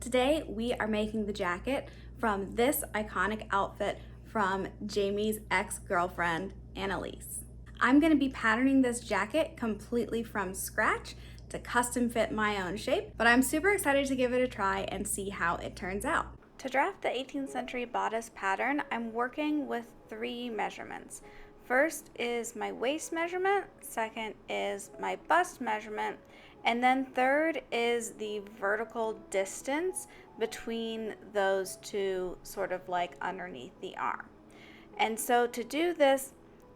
Today we are making the jacket from this iconic outfit from Jamie's ex-girlfriend, Annalise. I'm going to be patterning this jacket completely from scratch to custom fit my own shape, but I'm super excited to give it a try and see how it turns out. To draft the 18th century bodice pattern, I'm working with 3 measurements. First is my waist measurement, second is my bust measurement, and then third is the vertical distance between those two, sort of like underneath the arm. And so to do this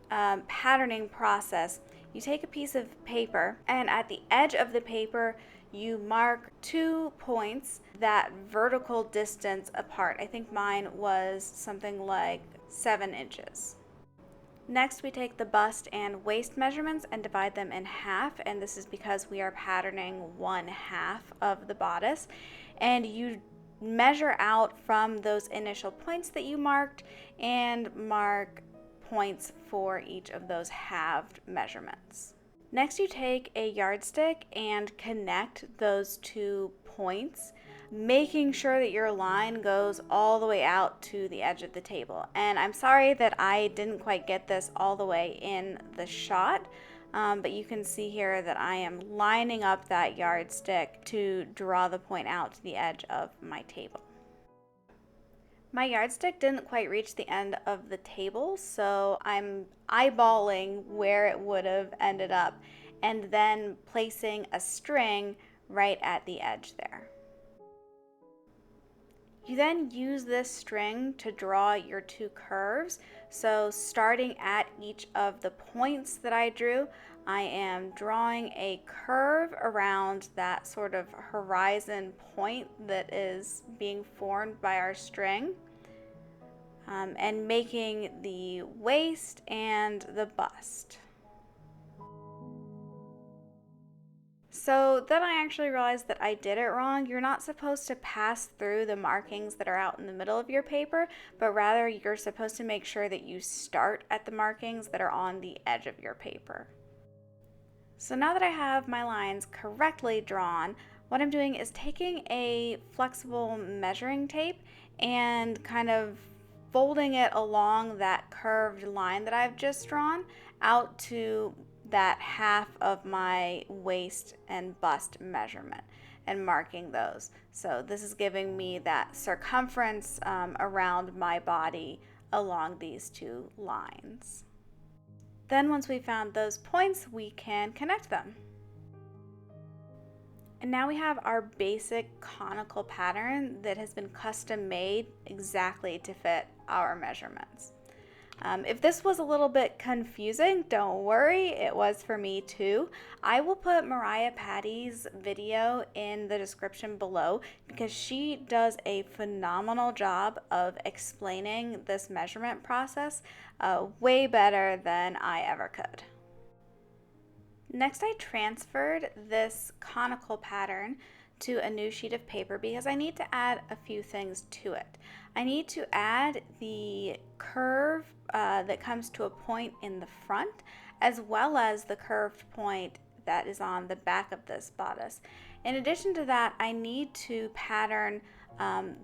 patterning process, you take a piece of paper, and at the edge of the paper you mark 2 points that vertical distance apart. I think mine was something like 7 inches. Next, we take the bust and waist measurements and divide them in half, and this is because we are patterning 1/2 of the bodice. And you measure out from those initial points that you marked and mark points for each of those halved measurements. Next, you take a yardstick and connect those 2 points, making sure that your line goes all the way out to the edge of the table. And I'm sorry that I didn't quite get this all the way in the shot, but you can see here that I am lining up that yardstick to draw the point out to the edge of my table. My yardstick didn't quite reach the end of the table, so I'm eyeballing where it would have ended up and then placing a string right at the edge there. You then use this string to draw your 2 curves. So starting at each of the points that I drew, I am drawing a curve around that sort of horizon point that is being formed by our string, and making the waist and the bust. So then I actually realized that I did it wrong. You're not supposed to pass through the markings that are out in the middle of your paper, but rather you're supposed to make sure that you start at the markings that are on the edge of your paper. So now that I have my lines correctly drawn, what I'm doing is taking a flexible measuring tape and kind of folding it along that curved line that I've just drawn out to that half of my waist and bust measurement and marking those. So this is giving me that circumference around my body along these 2 lines. Then once we found those points, we can connect them. And now we have our basic conical pattern that has been custom made exactly to fit our measurements. If this was a little bit confusing, don't worry, it was for me too. I will put Mariah Patty's video in the description below because she does a phenomenal job of explaining this measurement process way better than I ever could. Next, I transferred this conical pattern to a new sheet of paper because I need to add a few things to it. I need to add the curve that comes to a point in the front, as well as the curved point that is on the back of this bodice. In addition to that, I need to pattern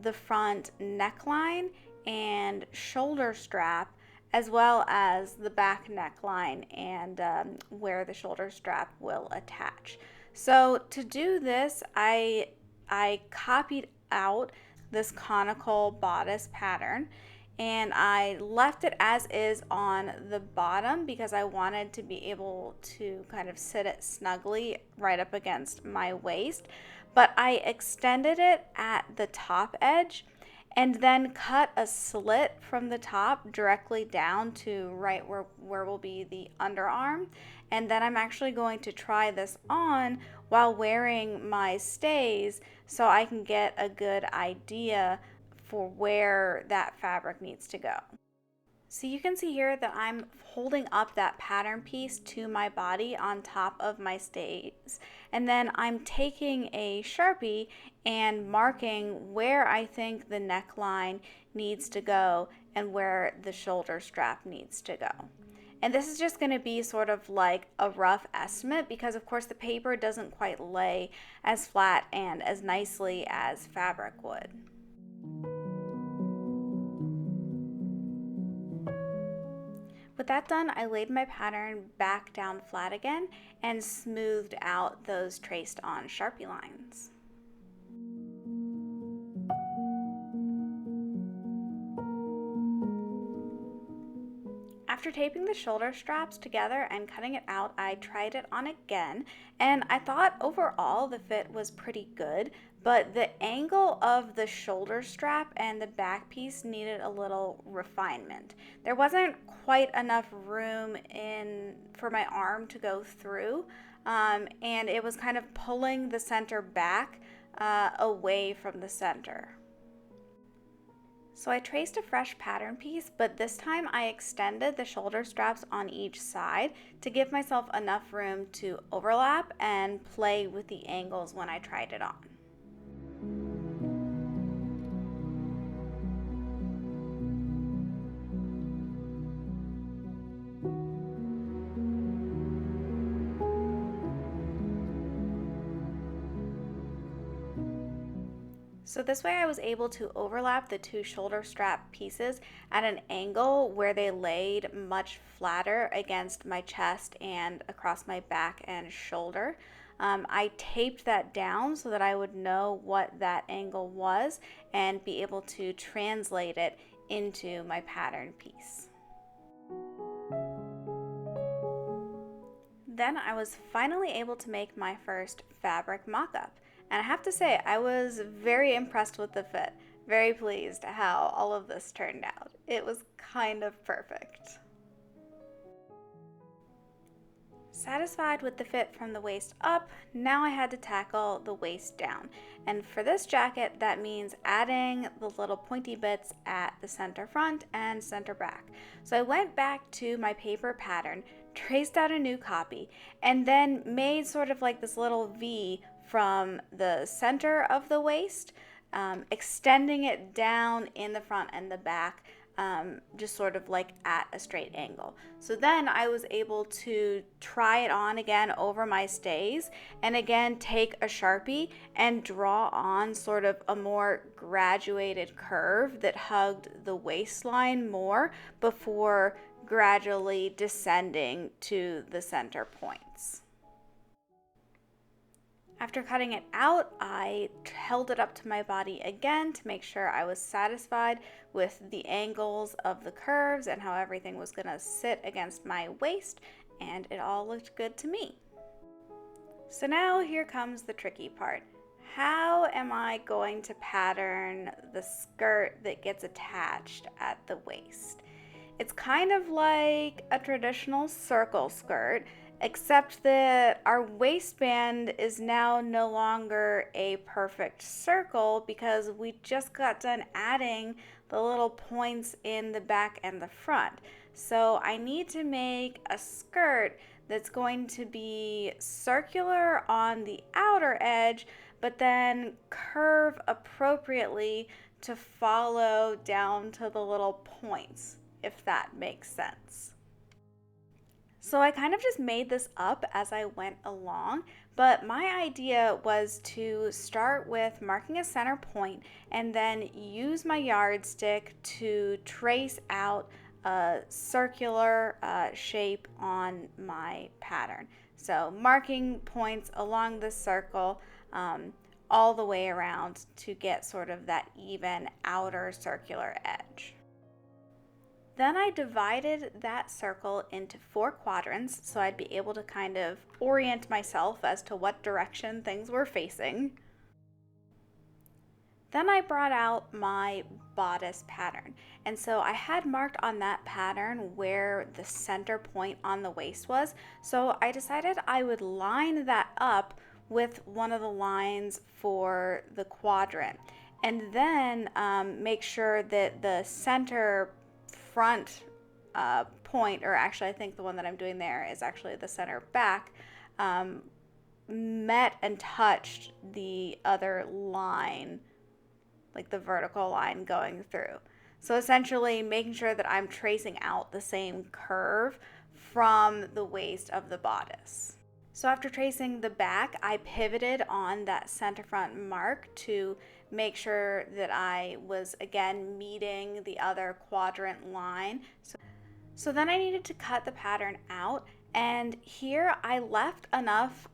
the front neckline and shoulder strap, as well as the back neckline and where the shoulder strap will attach. So to do this, I copied out this conical bodice pattern and I left it as is on the bottom because I wanted to be able to kind of sit it snugly right up against my waist. But I extended it at the top edge and then cut a slit from the top directly down to right where will be the underarm. And then I'm actually going to try this on while wearing my stays so I can get a good idea for where that fabric needs to go. So you can see here that I'm holding up that pattern piece to my body on top of my stays, and then I'm taking a Sharpie and marking where I think the neckline needs to go and where the shoulder strap needs to go. And this is just going to be sort of like a rough estimate because of course the paper doesn't quite lay as flat and as nicely as fabric would. With that done, I laid my pattern back down flat again and smoothed out those traced on Sharpie lines. After taping the shoulder straps together and cutting it out, I tried it on again, and I thought overall the fit was pretty good, but the angle of the shoulder strap and the back piece needed a little refinement. There wasn't quite enough room for my arm to go through, and it was kind of pulling the center back away from the center. So I traced a fresh pattern piece, but this time I extended the shoulder straps on each side to give myself enough room to overlap and play with the angles when I tried it on. So this way I was able to overlap the two shoulder strap pieces at an angle where they laid much flatter against my chest and across my back and shoulder. I taped that down so that I would know what that angle was and be able to translate it into my pattern piece. Then I was finally able to make my first fabric mock-up. And I have to say, I was very impressed with the fit. Very pleased how all of this turned out. It was kind of perfect. Satisfied with the fit from the waist up, now I had to tackle the waist down. And for this jacket, that means adding the little pointy bits at the center front and center back. So I went back to my paper pattern, traced out a new copy, and then made sort of like this little V from the center of the waist, extending it down in the front and the back, just sort of like at a straight angle. So then I was able to try it on again over my stays and again take a Sharpie and draw on sort of a more graduated curve that hugged the waistline more before gradually descending to the center points. After cutting it out, I held it up to my body again to make sure I was satisfied with the angles of the curves and how everything was going to sit against my waist, and it all looked good to me. So now here comes the tricky part. How am I going to pattern the skirt that gets attached at the waist? It's kind of like a traditional circle skirt, except that our waistband is now no longer a perfect circle because we just got done adding the little points in the back and the front. So I need to make a skirt that's going to be circular on the outer edge, but then curve appropriately to follow down to the little points, if that makes sense. So I kind of just made this up as I went along, but my idea was to start with marking a center point and then use my yardstick to trace out a circular shape on my pattern. So marking points along the circle all the way around to get sort of that even outer circular edge. Then I divided that circle into 4 quadrants so I'd be able to kind of orient myself as to what direction things were facing. Then I brought out my bodice pattern, and so I had marked on that pattern where the center point on the waist was, so I decided I would line that up with one of the lines for the quadrant, and then make sure that the center front point, or actually I think the one that I'm doing there is actually the center back, met and touched the other line, like the vertical line going through. So essentially making sure that I'm tracing out the same curve from the waist of the bodice. So after tracing the back, I pivoted on that center front mark to make sure that I was again meeting the other quadrant line. So then I needed to cut the pattern out, and here I left enough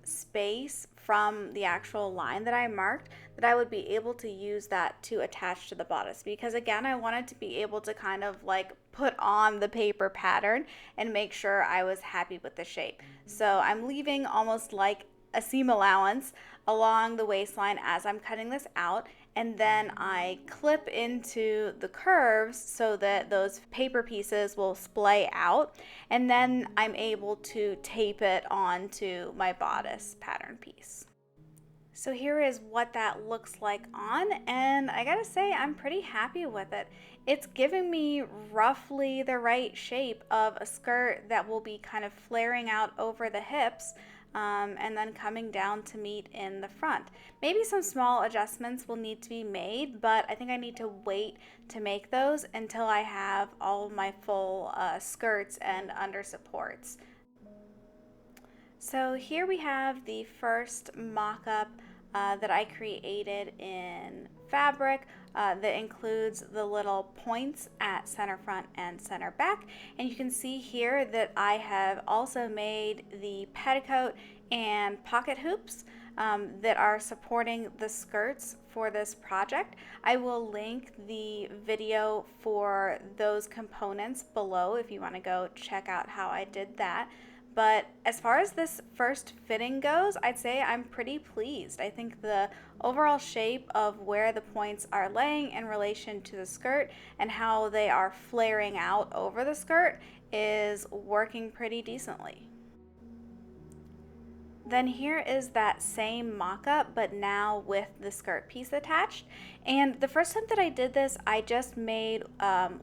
space from the actual line that I marked that I would be able to use that to attach to the bodice, because again I wanted to be able to kind of like put on the paper pattern and make sure I was happy with the shape. So I'm leaving almost like a seam allowance along the waistline as I'm cutting this out, and then I clip into the curves so that those paper pieces will splay out, and then I'm able to tape it onto my bodice pattern piece. So here is what that looks like on, and I gotta say I'm pretty happy with it. It's giving me roughly the right shape of a skirt that will be kind of flaring out over the hips, and then coming down to meet in the front. Maybe some small adjustments will need to be made, but I think I need to wait to make those until I have all of my full skirts and under supports. So here we have the first mock-up that I created in fabric that includes the little points at center front and center back. And you can see here that I have also made the petticoat and pocket hoops that are supporting the skirts for this project. I will link the video for those components below if you want to go check out how I did that. But as far as this first fitting goes, I'd say I'm pretty pleased. I think the overall shape of where the points are laying in relation to the skirt and how they are flaring out over the skirt is working pretty decently. Then here is that same mock-up, but now with the skirt piece attached. And the first time that I did this, I just made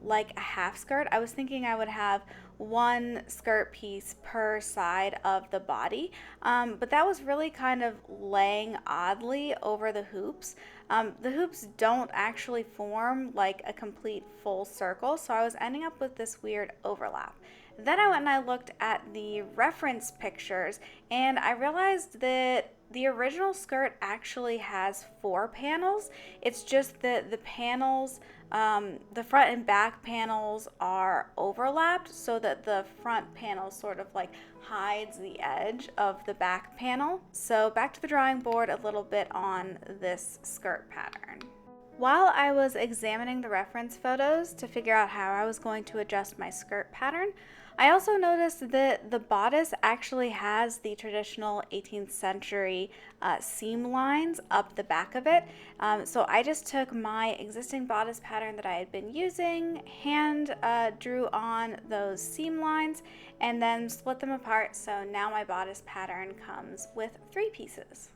like a half skirt. I was thinking I would have one skirt piece per side of the body, but that was really kind of laying oddly over the hoops. The hoops don't actually form like a complete full circle, so I was ending up with this weird overlap. Then I went and I looked at the reference pictures, and I realized that the original skirt actually has 4 panels. It's just that the panels, the front and back panels are overlapped so that the front panel sort of like hides the edge of the back panel. So back to the drawing board a little bit on this skirt pattern. While I was examining the reference photos to figure out how I was going to adjust my skirt pattern, I also noticed that the bodice actually has the traditional 18th century seam lines up the back of it. So I just took my existing bodice pattern that I had been using, hand drew on those seam lines, and then split them apart. So now my bodice pattern comes with 3 pieces.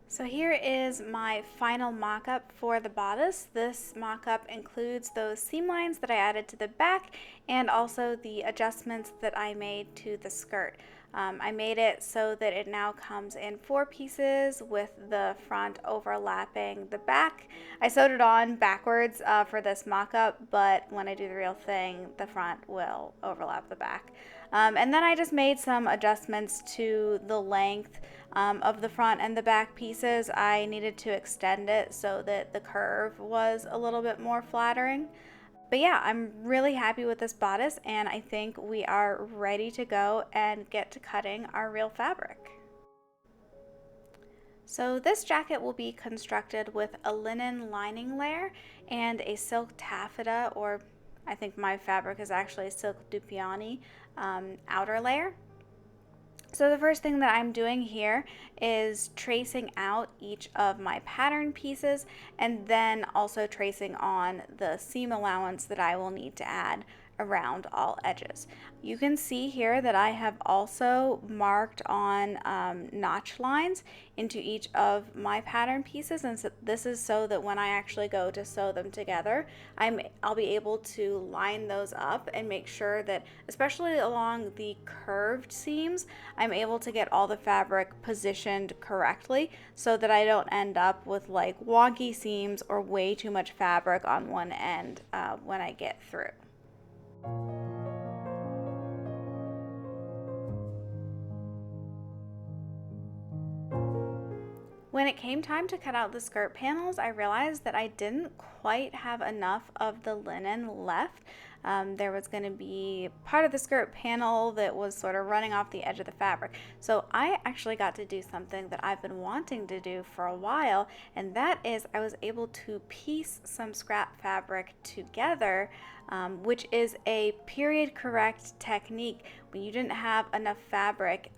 So here is my final mock-up for the bodice. This mock-up includes those seam lines that I added to the back and also the adjustments that I made to the skirt. I made it so that it now comes in 4 pieces with the front overlapping the back. I sewed it on backwards for this mock-up, but when I do the real thing, the front will overlap the back. And then I just made some adjustments to the length of the front and the back pieces. I needed to extend it so that the curve was a little bit more flattering. But yeah, I'm really happy with this bodice, and I think we are ready to go and get to cutting our real fabric. So this jacket will be constructed with a linen lining layer and a silk taffeta, or I think my fabric is actually a silk dupioni outer layer. So the first thing that I'm doing here is tracing out each of my pattern pieces and then also tracing on the seam allowance that I will need to add around all edges. You can see here that I have also marked on notch lines into each of my pattern pieces, and so this is so that when I actually go to sew them together, I'll be able to line those up and make sure that, especially along the curved seams, I'm able to get all the fabric positioned correctly so that I don't end up with like wonky seams or way too much fabric on one end when I get through. When it came time to cut out the skirt panels, I realized that I didn't quite have enough of the linen left. There was going to be part of the skirt panel that was sort of running off the edge of the fabric. So I actually got to do something that I've been wanting to do for a while, and that is I was able to piece some scrap fabric together, which is a period correct technique. When you didn't have enough fabric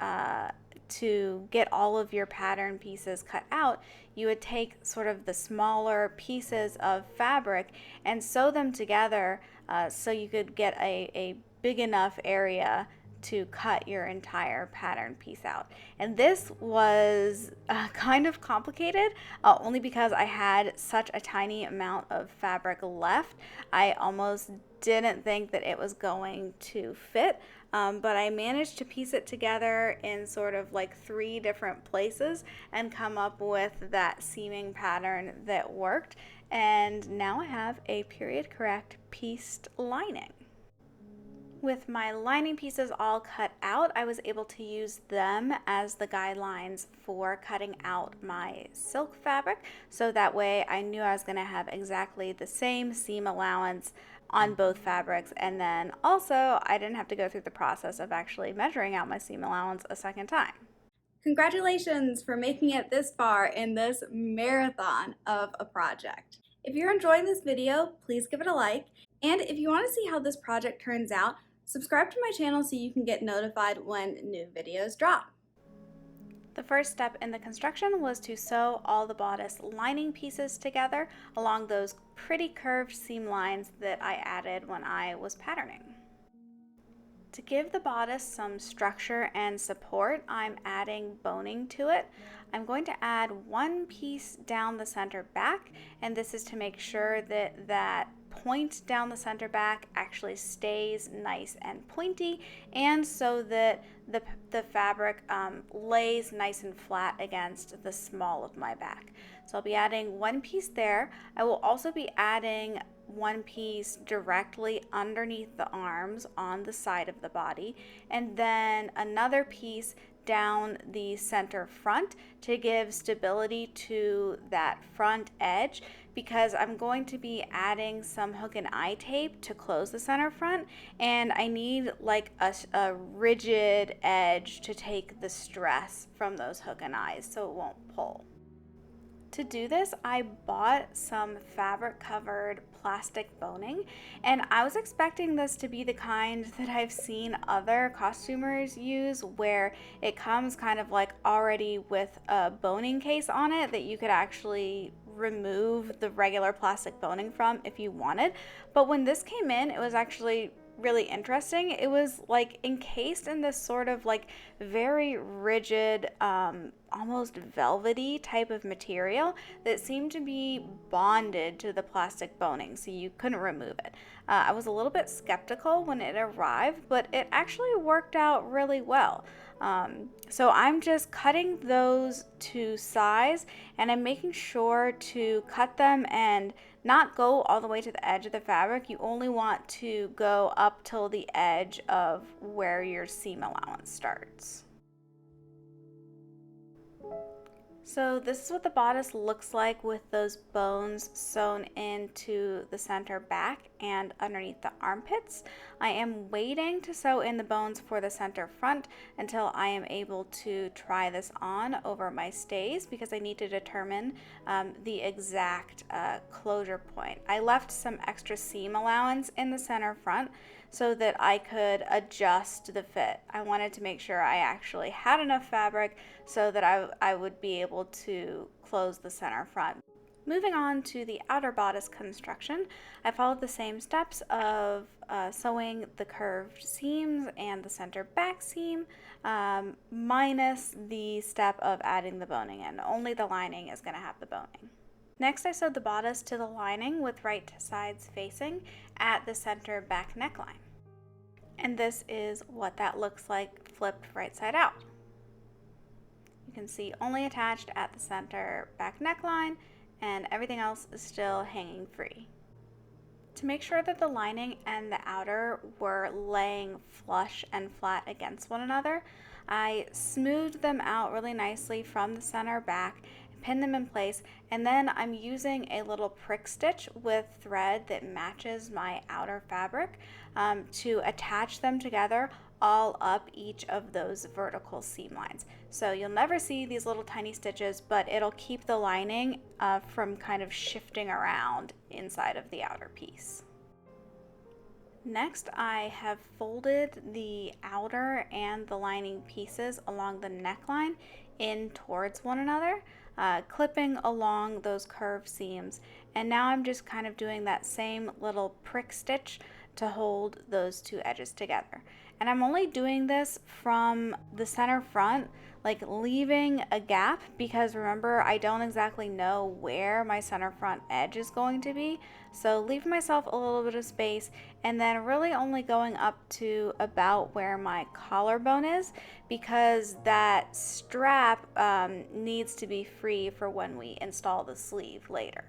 to get all of your pattern pieces cut out, you would take sort of the smaller pieces of fabric and sew them together so you could get a big enough area to cut your entire pattern piece out. And this was kind of complicated, only because I had such a tiny amount of fabric left. I almost didn't think that it was going to fit, but I managed to piece it together in sort of like 3 different places and come up with that seaming pattern that worked. And now I have a period correct pieced lining. With my lining pieces all cut out, I was able to use them as the guidelines for cutting out my silk fabric, so that way I knew I was going to have exactly the same seam allowance on both fabrics, and then also I didn't have to go through the process of actually measuring out my seam allowance a second time. Congratulations for making it this far in this marathon of a project. If you're enjoying this video, please give it a like, and if you want to see how this project turns out, subscribe to my channel so you can get notified when new videos drop. The first step in the construction was to sew all the bodice lining pieces together along those pretty curved seam lines that I added when I was patterning. To give the bodice some structure and support, I'm adding boning to it. I'm going to add 1 piece down the center back, and this is to make sure that that point down the center back actually stays nice and pointy, and so that the fabric lays nice and flat against the small of my back. So I'll be adding 1 piece there. I will also be adding 1 piece directly underneath the arms on the side of the body, and then another piece down the center front to give stability to that front edge, because I'm going to be adding some hook and eye tape to close the center front, and I need like a rigid edge to take the stress from those hook and eyes so it won't pull. To do this, I bought some fabric covered plastic boning, and I was expecting this to be the kind that I've seen other costumers use, where it comes kind of like already with a boning case on it that you could actually remove the regular plastic boning from if you wanted. But when this came in, it was actually really interesting. It was like encased in this sort of like very rigid, almost velvety type of material that seemed to be bonded to the plastic boning, so you couldn't remove it. I was a little bit skeptical when it arrived, but it actually worked out really well. So I'm just cutting those to size, and I'm making sure to cut them and not go all the way to the edge of the fabric. You only want to go up till the edge of where your seam allowance starts. So this is what the bodice looks like with those bones sewn into the center back and underneath the armpits. I am waiting to sew in the bones for the center front until I am able to try this on over my stays, because I need to determine the exact closure point. I left some extra seam allowance in the center front so that I could adjust the fit. I wanted to make sure I actually had enough fabric so that I would be able to close the center front. Moving on to the outer bodice construction, I followed the same steps of sewing the curved seams and the center back seam, minus the step of adding the boning in. Only the lining is going to have the boning. Next, I sewed the bodice to the lining with right sides facing at the center back neckline. And this is what that looks like flipped right side out. You can see only attached at the center back neckline, and everything else is still hanging free. To make sure that the lining and the outer were laying flush and flat against one another, I smoothed them out really nicely from the center back, pin them in place, and then I'm using a little prick stitch with thread that matches my outer fabric to attach them together all up each of those vertical seam lines. So you'll never see these little tiny stitches, but it'll keep the lining from kind of shifting around inside of the outer piece. Next, I have folded the outer and the lining pieces along the neckline in towards one another, clipping along those curved seams. And now I'm just kind of doing that same little prick stitch to hold those two edges together. And I'm only doing this from the center front, like leaving a gap, because remember, I don't exactly know where my center front edge is going to be. So leave myself a little bit of space, and then really only going up to about where my collarbone is, because that strap needs to be free for when we install the sleeve later.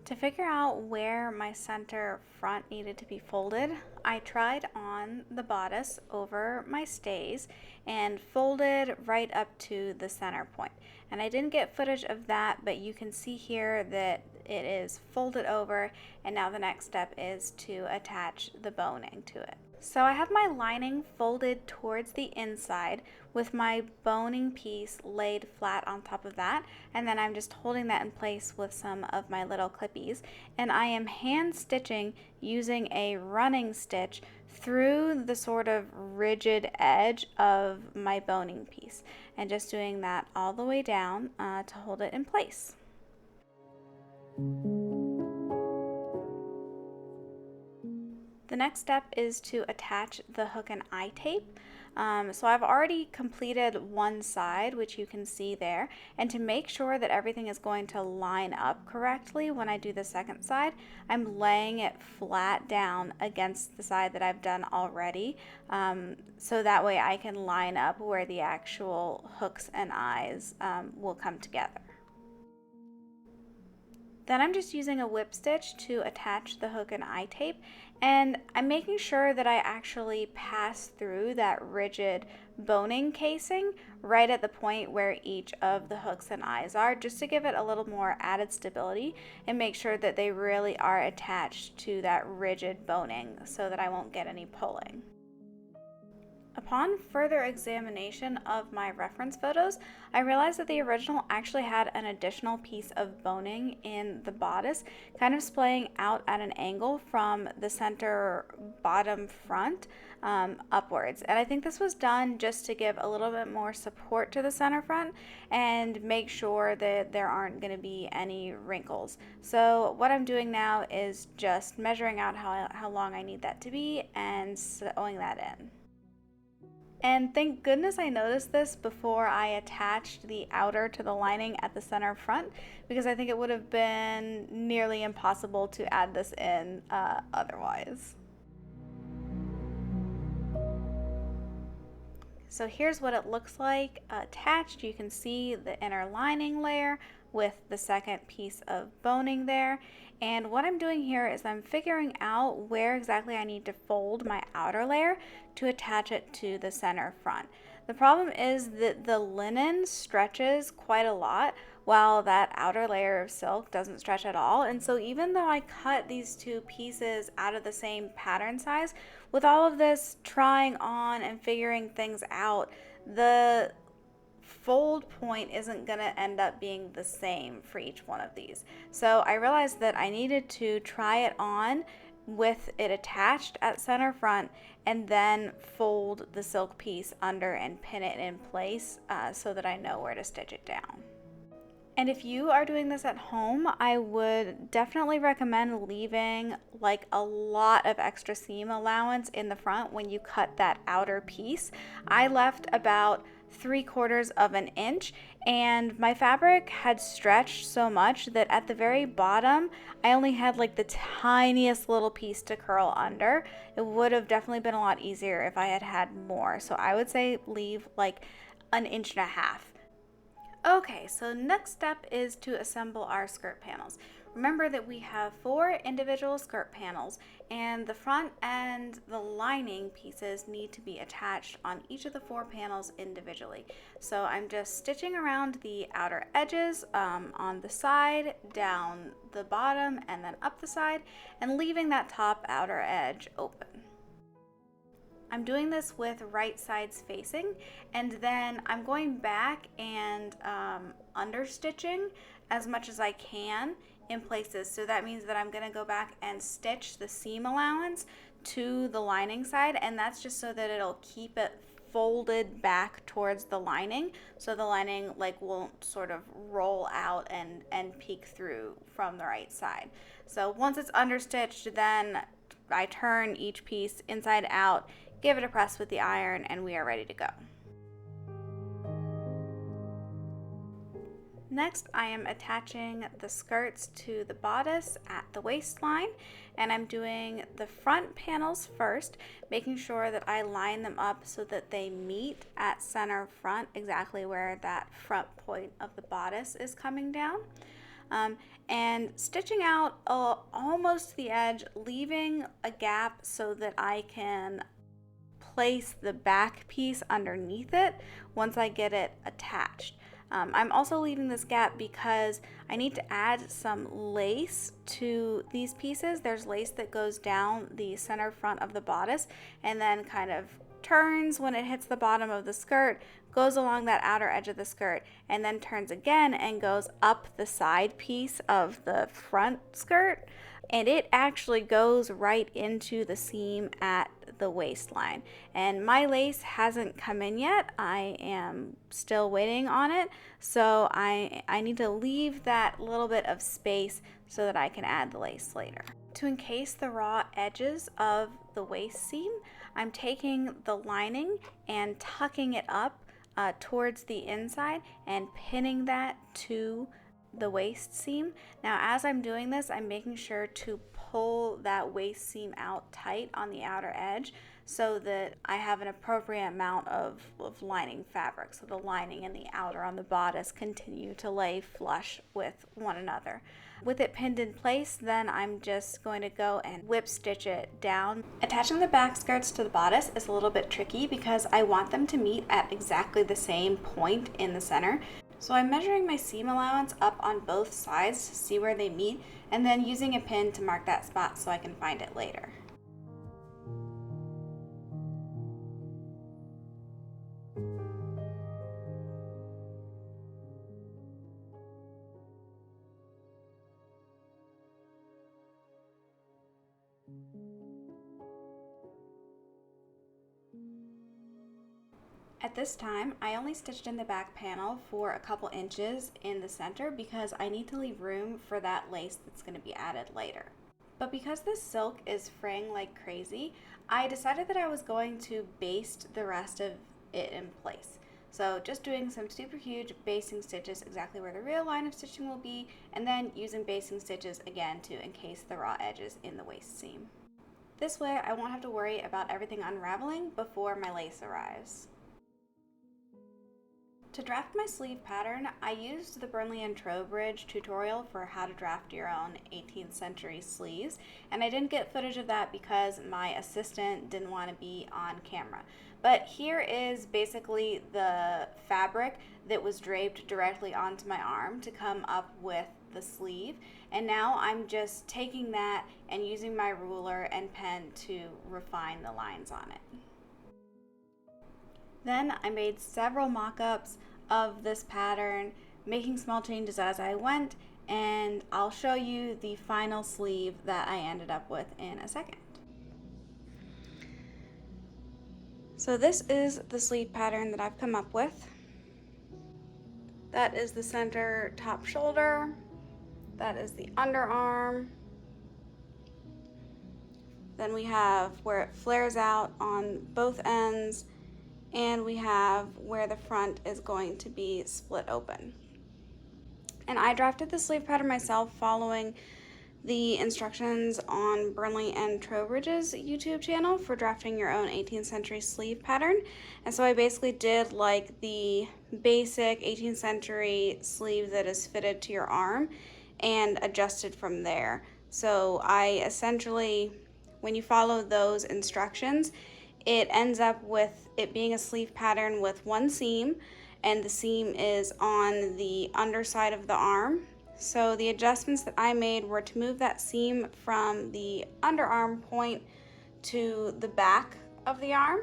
To figure out where my center front needed to be folded, I tried on the bodice over my stays and folded right up to the center point. And I didn't get footage of that, but you can see here that it is folded over, and now the next step is to attach the boning to it. So I have my lining folded towards the inside with my boning piece laid flat on top of that, and then I'm just holding that in place with some of my little clippies, and I am hand stitching using a running stitch through the sort of rigid edge of my boning piece, and just doing that all the way down to hold it in place. The next step is to attach the hook and eye tape. So I've already completed one side, which you can see there, and to make sure that everything is going to line up correctly when I do the second side, I'm laying it flat down against the side that I've done already, so that way I can line up where the actual hooks and eyes will come together. Then I'm just using a whip stitch to attach the hook and eye tape, and I'm making sure that I actually pass through that rigid boning casing right at the point where each of the hooks and eyes are, just to give it a little more added stability and make sure that they really are attached to that rigid boning so that I won't get any pulling. Upon further examination of my reference photos, I realized that the original actually had an additional piece of boning in the bodice, kind of splaying out at an angle from the center bottom front upwards. And I think this was done just to give a little bit more support to the center front and make sure that there aren't going to be any wrinkles. So what I'm doing now is just measuring out how long I need that to be and sewing that in. And thank goodness I noticed this before I attached the outer to the lining at the center front, because I think it would have been nearly impossible to add this in otherwise. So here's what it looks like attached. You can see the inner lining layer with the second piece of boning there. And what I'm doing here is I'm figuring out where exactly I need to fold my outer layer to attach it to the center front. The problem is that the linen stretches quite a lot while that outer layer of silk doesn't stretch at all. And so even though I cut these two pieces out of the same pattern size, with all of this trying on and figuring things out, the fold point isn't going to end up being the same for each one of these. So I realized that I needed to try it on with it attached at center front and then fold the silk piece under and pin it in place so that I know where to stitch it down. And if you are doing this at home, I would definitely recommend leaving like a lot of extra seam allowance in the front when you cut that outer piece. I left about 3/4 of an inch, and my fabric had stretched so much that at the very bottom I only had like the tiniest little piece to curl under. It would have definitely been a lot easier if I had had more, so I would say leave like 1.5 inches. Okay, so next step is to assemble our skirt panels. Remember that we have 4 individual skirt panels, and the front and the lining pieces need to be attached on each of the 4 panels individually. So I'm just stitching around the outer edges on the side, down the bottom, and then up the side, and leaving that top outer edge open. I'm doing this with right sides facing, and then I'm going back and understitching as much as I can in places. So that means that I'm going to go back and stitch the seam allowance to the lining side, and that's just so that it'll keep it folded back towards the lining, so the lining like won't sort of roll out and peek through from the right side. So once it's understitched, then I turn each piece inside out, give it a press with the iron, and we are ready to go. Next, I am attaching the skirts to the bodice at the waistline, and I'm doing the front panels first, making sure that I line them up so that they meet at center front, exactly where that front point of the bodice is coming down. And stitching out almost the edge, leaving a gap so that I can place the back piece underneath it once I get it attached. I'm also leaving this gap because I need to add some lace to these pieces. There's lace that goes down the center front of the bodice and then kind of turns when it hits the bottom of the skirt, goes along that outer edge of the skirt, and then turns again and goes up the side piece of the front skirt. And it actually goes right into the seam at the waistline. And my lace hasn't come in yet. I am still waiting on it. So I need to leave that little bit of space so that I can add the lace later. To encase the raw edges of the waist seam, I'm taking the lining and tucking it up towards the inside and pinning that to the waist seam. Now, as I'm doing this, I'm making sure to pull that waist seam out tight on the outer edge so that I have an appropriate amount of lining fabric, so the lining and the outer on the bodice continue to lay flush with one another. With it pinned in place, then I'm just going to go and whip stitch it down. Attaching the back skirts to the bodice is a little bit tricky because I want them to meet at exactly the same point in the center. So I'm measuring my seam allowance up on both sides to see where they meet, and then using a pin to mark that spot so I can find it later. At this time, I only stitched in the back panel for a couple inches in the center because I need to leave room for that lace that's going to be added later. But because this silk is fraying like crazy, I decided that I was going to baste the rest of it in place. So just doing some super huge basting stitches exactly where the real line of stitching will be, and then using basting stitches again to encase the raw edges in the waist seam. This way I won't have to worry about everything unraveling before my lace arrives. To draft my sleeve pattern, I used the Burnley and Trowbridge tutorial for how to draft your own 18th century sleeves, and I didn't get footage of that because my assistant didn't want to be on camera. But here is basically the fabric that was draped directly onto my arm to come up with the sleeve, and now I'm just taking that and using my ruler and pen to refine the lines on it. Then I made several mock-ups of this pattern, making small changes as I went, and I'll show you the final sleeve that I ended up with in a second. So this is the sleeve pattern that I've come up with. That is the center top shoulder, that is the underarm, then we have where it flares out on both ends, and we have where the front is going to be split open. And I drafted the sleeve pattern myself following the instructions on Burnley and Trowbridge's YouTube channel for drafting your own 18th century sleeve pattern. And so I basically did like the basic 18th century sleeve that is fitted to your arm and adjusted from there. So I essentially, when you follow those instructions, it ends up with it being a sleeve pattern with one seam, and the seam is on the underside of the arm. So the adjustments that I made were to move that seam from the underarm point to the back of the arm.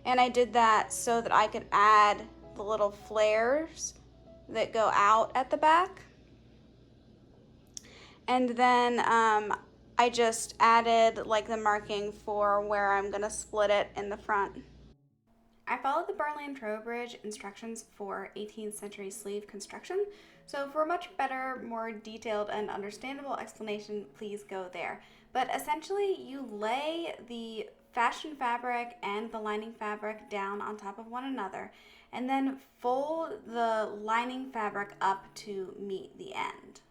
And I did that so that I could add the little flares that go out at the back. And then I just added like the marking for where I'm gonna split it in the front. I followed the Berlin Trowbridge instructions for 18th century sleeve construction, so for a much better, more detailed and understandable explanation, please go there. But essentially, you lay the fashion fabric and the lining fabric down on top of one another, and then fold the lining fabric up to meet the end.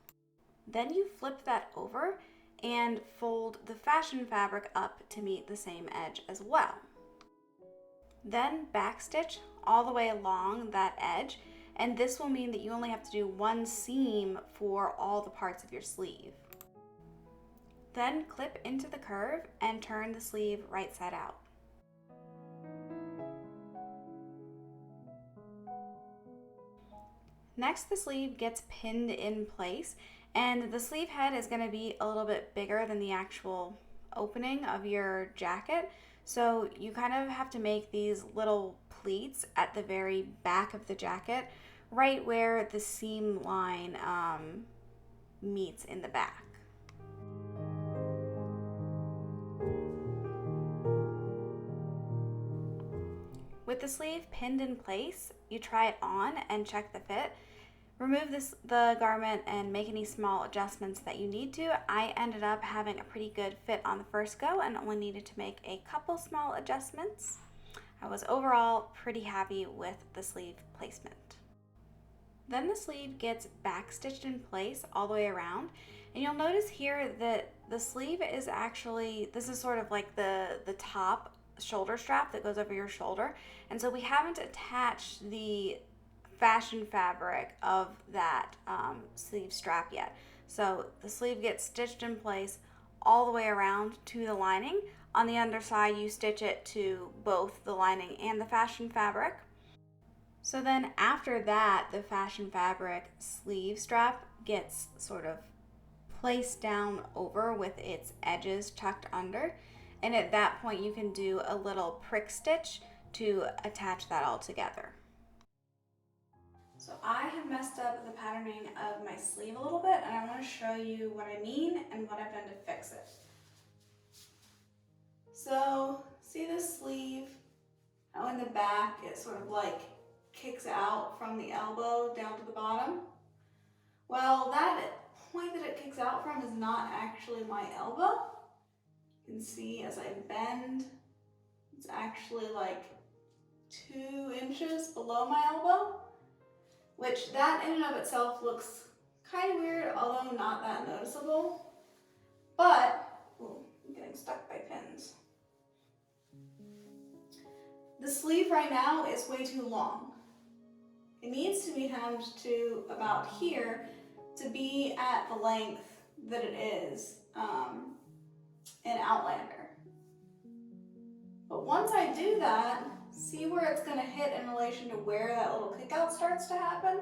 Then you flip that over and fold the fashion fabric up to meet the same edge as well. Then backstitch all the way along that edge, and this will mean that you only have to do one seam for all the parts of your sleeve. Then clip into the curve and turn the sleeve right side out. Next, the sleeve gets pinned in place, and the sleeve head is going to be a little bit bigger than the actual opening of your jacket. So you kind of have to make these little pleats at the very back of the jacket, right where the seam line meets in the back. With the sleeve pinned in place, you try it on and check the fit. Remove the garment and make any small adjustments that you need to. I ended up having a pretty good fit on the first go and only needed to make a couple small adjustments. I was overall pretty happy with the sleeve placement. Then the sleeve gets backstitched in place all the way around, and you'll notice here that the sleeve is actually, this is sort of like the top shoulder strap that goes over your shoulder, and so we haven't attached the fashion fabric of that sleeve strap yet. So the sleeve gets stitched in place all the way around to the lining. On the underside, you stitch it to both the lining and the fashion fabric. So then after that, the fashion fabric sleeve strap gets sort of placed down over with its edges tucked under. And at that point, you can do a little prick stitch to attach that all together. So I have messed up the patterning of my sleeve a little bit, and I want to show you what I mean and what I've done to fix it. So see this sleeve? How in the back it sort of like kicks out from the elbow down to the bottom? Well, that point that it kicks out from is not actually my elbow. You can see as I bend, it's actually like 2 inches below my elbow, which that in and of itself looks kind of weird, although not that noticeable. But, ooh, I'm getting stuck by pins. The sleeve right now is way too long. It needs to be hemmed to about here to be at the length that it is in Outlander. But once I do that, see where it's going to hit in relation to where that little kick out starts to happen?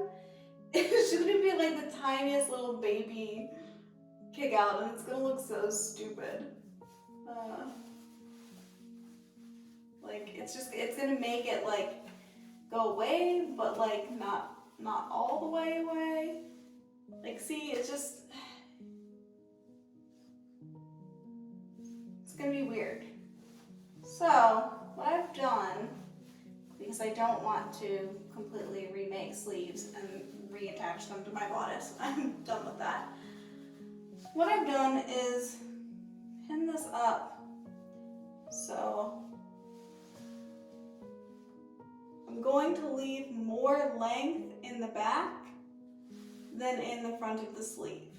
It's just going to be like the tiniest little baby kick out, and it's going to look so stupid. Like it's going to make it like go away, but like not all the way away. Like see, it's going to be weird. So what I've done, because I don't want to completely remake sleeves and reattach them to my bodice, I'm done with that. What I've done is pin this up so I'm going to leave more length in the back than in the front of the sleeve.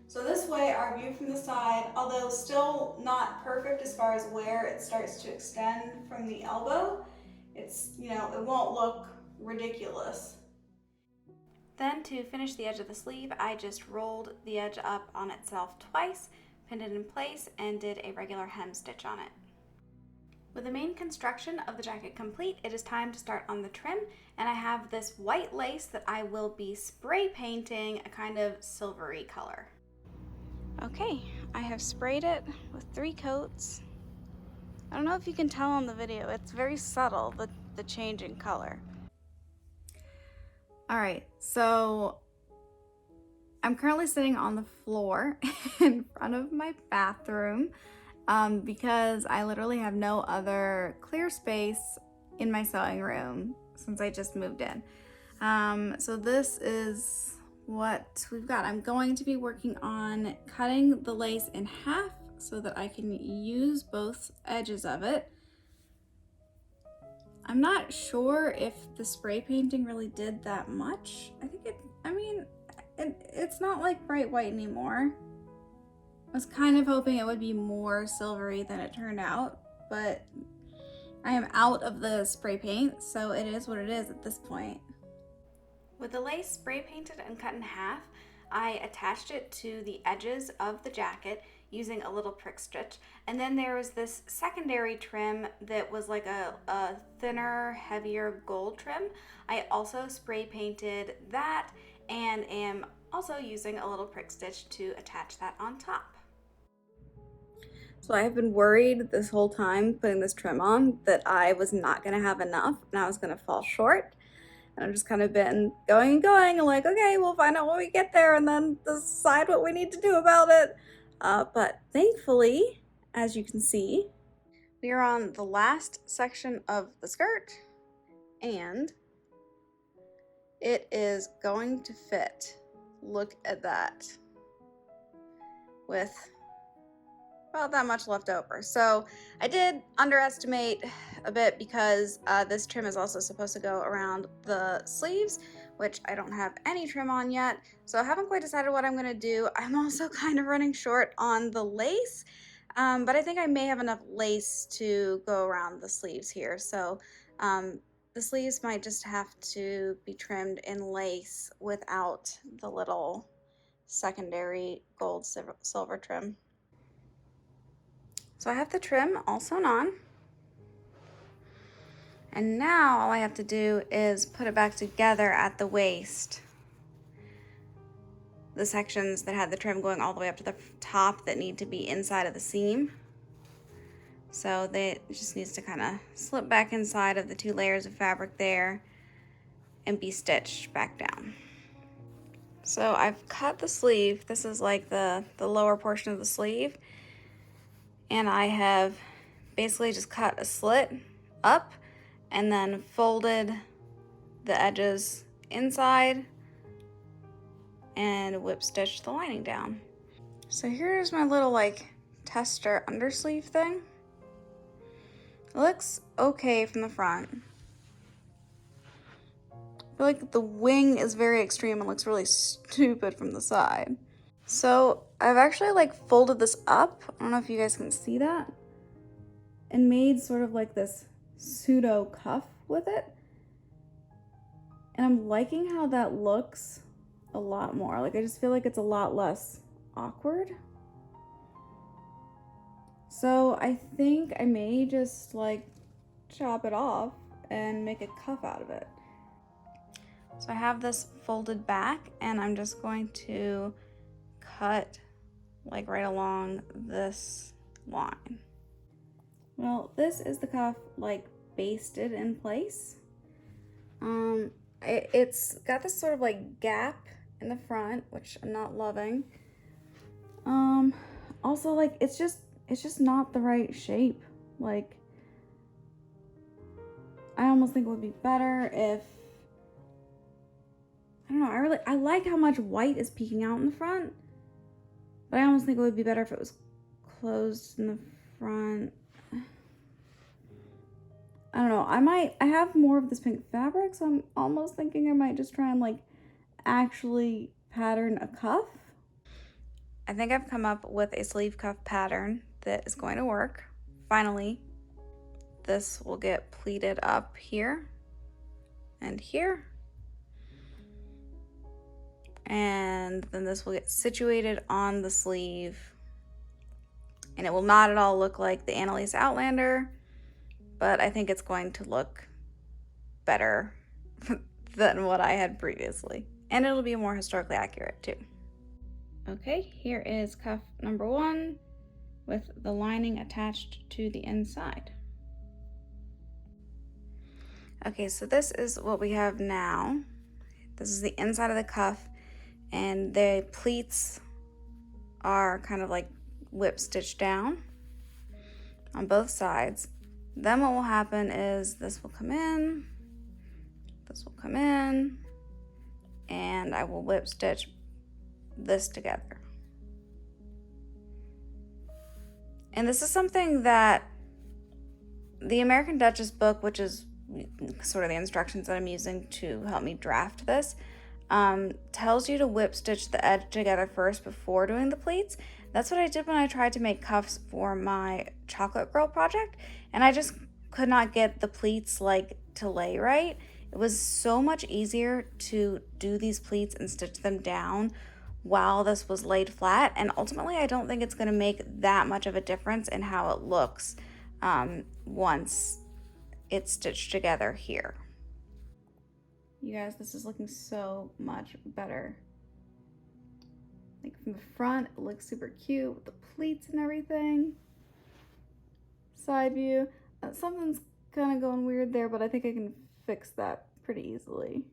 So this way our view from the side, although still not perfect as far as where it starts to extend from the elbow, it's, it won't look ridiculous. Then to finish the edge of the sleeve, I just rolled the edge up on itself twice, pinned it in place, and did a regular hem stitch on it. With the main construction of the jacket complete, it is time to start on the trim, and I have this white lace that I will be spray painting a kind of silvery color. Okay, I have sprayed it with 3 coats. I don't know if you can tell on the video, it's very subtle, the change in color. All right, so I'm currently sitting on the floor in front of my bathroom because I literally have no other clear space in my sewing room since I just moved in. So this is what we've got. I'm going to be working on cutting the lace in half so that I can use both edges of it. I'm not sure if the spray painting really did that much. I think it's not like bright white anymore. I was kind of hoping it would be more silvery than it turned out, but I am out of the spray paint, so it is what it is at this point. With the lace spray painted and cut in half, I attached it to the edges of the jacket using a little prick stitch, and then there was this secondary trim that was like a thinner, heavier gold trim. I also spray painted that and am also using a little prick stitch to attach that on top. So I have been worried this whole time putting this trim on that I was not gonna have enough and I was gonna fall short. And I've just kind of been going and going and like, okay, we'll find out when we get there and then decide what we need to do about it. But thankfully, as you can see, we are on the last section of the skirt and it is going to fit. Look at that. With about that much left over. So I did underestimate a bit because this trim is also supposed to go around the sleeves, which I don't have any trim on yet. So I haven't quite decided what I'm gonna do. I'm also kind of running short on the lace, but I think I may have enough lace to go around the sleeves here. So the sleeves might just have to be trimmed in lace without the little secondary gold silver trim. So I have the trim all sewn on. And now all I have to do is put it back together at the waist. The sections that had the trim going all the way up to the top that need to be inside of the seam. So it just needs to kind of slip back inside of the 2 layers of fabric there and be stitched back down. So I've cut the sleeve. This is like the lower portion of the sleeve. And I have basically just cut a slit up and then folded the edges inside and whip stitched the lining down. So here's my little like tester undersleeve thing. It looks okay from the front. I feel like the wing is very extreme and looks really stupid from the side. So I've actually like folded this up. I don't know if you guys can see that. And made sort of like this pseudo cuff with it. And I'm liking how that looks a lot more. Like I just feel like it's a lot less awkward. So I think I may just like chop it off and make a cuff out of it. So I have this folded back and I'm just going to cut like right along this line. Well, this is the cuff like basted in place. It's got this sort of like gap in the front, which I'm not loving. Also like it's just not the right shape. Like I almost think it would be better if, I don't know, I like how much white is peeking out in the front, but I almost think it would be better if it was closed in the front. I don't know, I have more of this pink fabric, so I'm almost thinking I might just try and like actually pattern a cuff. I think I've come up with a sleeve cuff pattern that is going to work. Finally, this will get pleated up here and here. And then this will get situated on the sleeve. And it will not at all look like the Annalise Outlander, but I think it's going to look better than what I had previously. And it'll be more historically accurate too. Okay, here is cuff number 1 with the lining attached to the inside. Okay, so this is what we have now. This is the inside of the cuff, and the pleats are kind of like whip stitched down on both sides. Then what will happen is this will come in, this will come in, and I will whip stitch this together. And this is something that the American Duchess book, which is sort of the instructions that I'm using to help me draft this, tells you to whip stitch the edge together first before doing the pleats. That's what I did when I tried to make cuffs for my Chocolate Girl project, and I just could not get the pleats to lay right. It was so much easier to do these pleats and stitch them down while this was laid flat, and ultimately I don't think it's going to make that much of a difference in how it looks once it's stitched together here. You guys, this is looking so much better. Like from the front, it looks super cute with the pleats and everything. Side view, something's kind of going weird there, but I think I can fix that pretty easily.